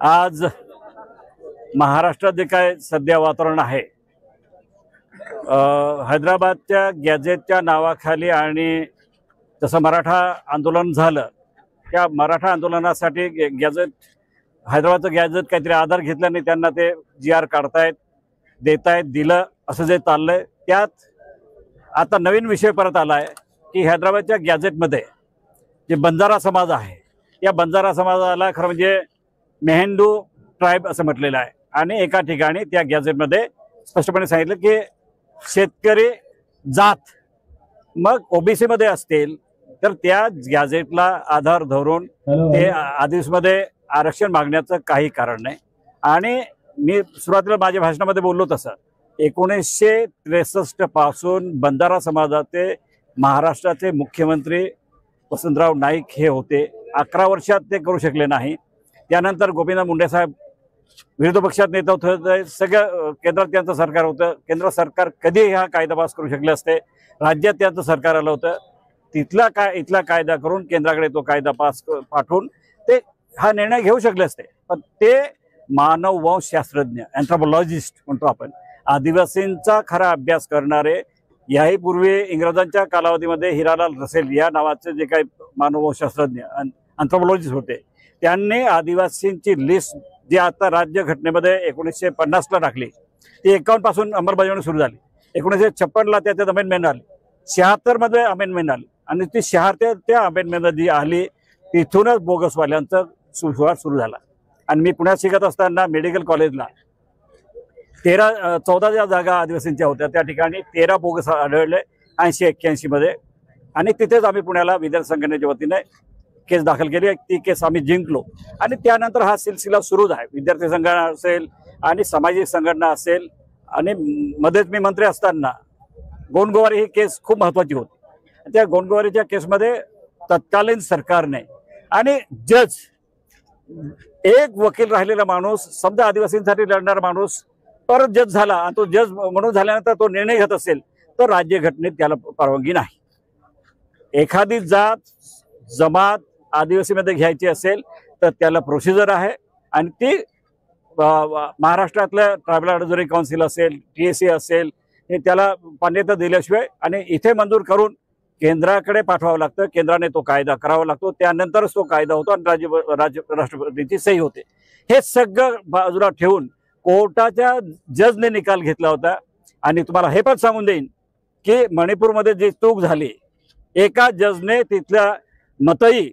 आज महाराष्ट्रात जे काय सध्या वातावरण आहे, हैदराबादच्या गॅजेटच्या नावाखाली आणि जसं मराठा आंदोलन झालं, त्या मराठा आंदोलनासाठी गॅजेट हैदराबादचं गॅजेट काहीतरी आधार घेतल्याने त्यांना ते GR काढतायत, देतायत, दिलं असं जे चाललंय, त्यात आता नवीन विषय परत आला आहे की हैदराबादच्या गॅजेटमध्ये जे बंजारा समाज आहे, या बंजारा समाजाला खरं म्हणजे मेहेंदू ट्राइब असं म्हटलेलं आहे आणि एका ठिकाणी त्या गॅजेटमध्ये स्पष्टपणे सांगितलं की शेतकरी जात मग OBC मध्ये असतील तर त्या गॅजेटला आधार धरून ते आदिवासीमध्ये आरक्षण मागण्याचं काही कारण नाही। आणि मी सुरुवातीला माझ्या भाषणामध्ये बोललो तसं 1963 पासून बंजारा समाजाचे महाराष्ट्राचे मुख्यमंत्री वसंतराव नाईक हे होते। 11 वर्षात ते करू शकले नाही। त्यानंतर गोपीनाथ मुंडे साहेब विरोधी पक्षात नेता होते, सगळं केंद्रात त्यांचं सरकार होतं। केंद्र सरकार कधी हा कायदा पास करू शकले असते, राज्यात त्यांचं सरकार आलं होतं, इथला कायदा करून केंद्राकडे तो कायदा पाठवून ते हा निर्णय घेऊ शकले असते। पण ते मानववंशशास्त्रज्ञ अँथ्रोपॉलॉजिस्ट म्हणतो आपण, आदिवासींचा खरा अभ्यास करणारे, याही पूर्वी इंग्रजांच्या कालावधीमध्ये हिरालाल रसेल या नावाचे जे काही मानववंशशास्त्रज्ञ अँथ्रोपॉलॉजिस्ट होते, त्यांनी आदिवासींची लिस्ट जी आता राज्यघटनेमध्ये 1950ला टाकली, ती 51 पासून अंमलबजावणी सुरू झाली। 1956ला त्याच्यात अमेंडमेंट आली, 76 मध्ये अमेंडमेंट आली आणि ती 76 त्या अमेंडमेंट जी आली तिथूनच बोगसवाल्यांचा सुळसुळाट सुरू झाला। आणि मी पुण्यात शिकत असताना मेडिकल कॉलेजला 14 ज्या जागा आदिवासींच्या होत्या त्या ठिकाणी 13 बोगस आढळले 80-81 मध्ये। आणि तिथेच आम्ही पुण्याला विद्यार्थी संघटनेच्या वतीने केस दाखल केली, ती केस आम्ही जिंकलो। आणि त्यानंतर हा सिलसिला सुरूच आहे, विद्यार्थी संघटना असेल आणि सामाजिक संघटना असेल। आणि मध्येच मी मंत्री असताना गोंडगोवारी ही केस खूप महत्त्वाची होती। त्या गोंडगोवारीच्या केसमध्ये तत्कालीन सरकारने आणि जज, एक वकील राहिलेला माणूस, समजा आदिवासींसाठी लढणारा माणूस परत जज झाला आणि तो जज म्हणून झाल्यानंतर तो निर्णय घेत असेल तर राज्यघटनेत त्याला परवानगी नाही। एखादी जात जमात आदिवासीमध्ये घ्यायची असेल तर त्याला प्रोसिजर आहे आणि ती महाराष्ट्रातल्या ट्रायबल ॲडव्हायझरी काउन्सिल असेल, TSA असेल, हे त्याला मान्यता दिल्याशिवाय आणि इथे मंजूर करून केंद्राकडे पाठवावं लागतं। केंद्राने तो कायदा करावा लागतो, त्यानंतरच तो कायदा होतो आणि राष्ट्रपतीची सही होते। हे सगळं बाजूला ठेवून कोर्टाच्या जजने निकाल घेतला होता। आणि तुम्हाला हे पण सांगून देईन की मणिपूरमध्ये जी चूक झाली, एका जजने तिथल्या मतई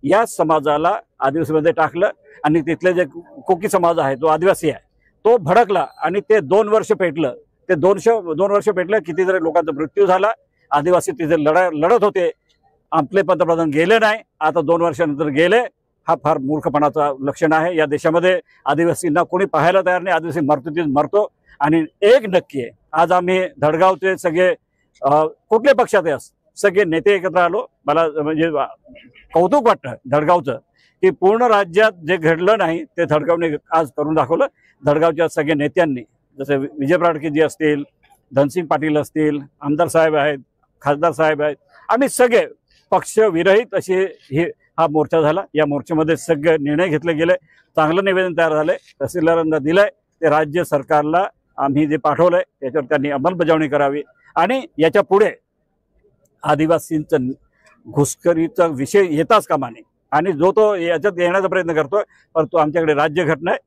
या समाजाला आदिवासीमध्ये टाकलं आणि तिथले जे कोकी समाज आहे, तो आदिवासी आहे, तो भडकला आणि ते 2 वर्ष पेटलं। ते 2 वर्ष पेटलं, कितीतरी लोकांचा मृत्यू झाला। आदिवासी तिथे लढत होते, आपले पंतप्रधान गेले नाही, आता 2 वर्षानंतर गेले। हा फार मूर्खपणाचा लक्षण आहे। या देशामध्ये आदिवासींना कोणी पाहायला तयार नाही, आदिवासी मरतो ते मरतो। आणि एक नक्की आहे, आज आम्ही धडगावचे सगळे कुठल्या पक्षात आहे सगळे नेते एकत्र आलो। मला म्हणजे कौतुक वाटतं धडगावचं की पूर्ण राज्यात जे घडलं नाही ते धडगावने आज करून दाखवलं। धडगावच्या सगळ्या नेत्यांनी, जसे विजय ब्राडकेजी असतील, धनसिंग पाटील असतील, आमदार साहेब आहेत, खासदार साहेब आहेत, आम्ही सगळे पक्ष विरहित असे हा मोर्चा झाला। या मोर्चामध्ये सगळे निर्णय घेतले गेले, चांगलं निवेदन तयार झालंय, तहसीलदारांना दिलंय, ते राज्य सरकारला आम्ही जे पाठवलंय त्याच्यावर त्यांनी अंमलबजावणी करावी। आणि याच्या पुढे आदिवासींचं घुसखोरीचा विषय येताच कामा नये आणि जो तो याच्यात येण्याचा प्रयत्न करतोय, परंतु आमच्याकडे राज्यघटना आहे।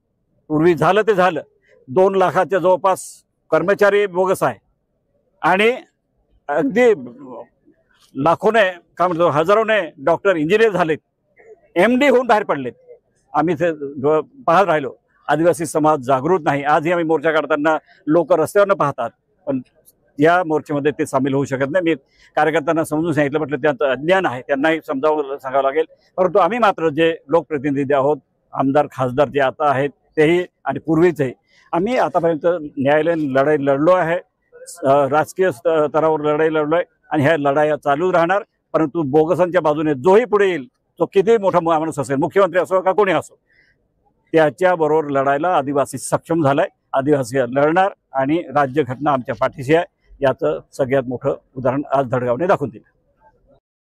पूर्वी झालं ते झालं, 2 लाखाच्या जवळपास कर्मचारी बोगस आहे आणि अगदी लाखोने, काय म्हणतो, हजारोने डॉक्टर इंजिनियर झालेत, MD होऊन बाहेर पडलेत। आम्ही ते पाहत राहिलो। आदिवासी समाज जागृत नाही। आजही आम्ही मोर्चा काढताना लोक रस्त्यावरनं पाहतात, पण या मोर्चामध्ये ते सामील होऊ शकत नाही। मी कार्यकर्त्यांना समजून सांगितलं, म्हटलं त्यांचं अज्ञान आहे, त्यांनाही सांगावं लागेल। परंतु आम्ही मात्र जे लोकप्रतिनिधी आहोत, आमदार खासदार जे आता आहेत तेही आणि पूर्वीचेही, आम्ही आतापर्यंत न्यायालयीन लढाई लढलो आहे, राजकीय स्तरावर लढाई लढलोय आणि ह्या लढाया चालू राहणार। परंतु बोगसांच्या बाजूने जोही पुढे येईल, तो किती मोठा माणूस असेल, मुख्यमंत्री असो का कोणी असो, त्याच्याबरोबर लढायला आदिवासी सक्षम झालाय। आदिवासी लढणार आणि राज्यघटना आमच्या पाठीशी आहे, याचं सगळ्यात मोठं उदाहरण आज धडगावने दाखवून दिलं।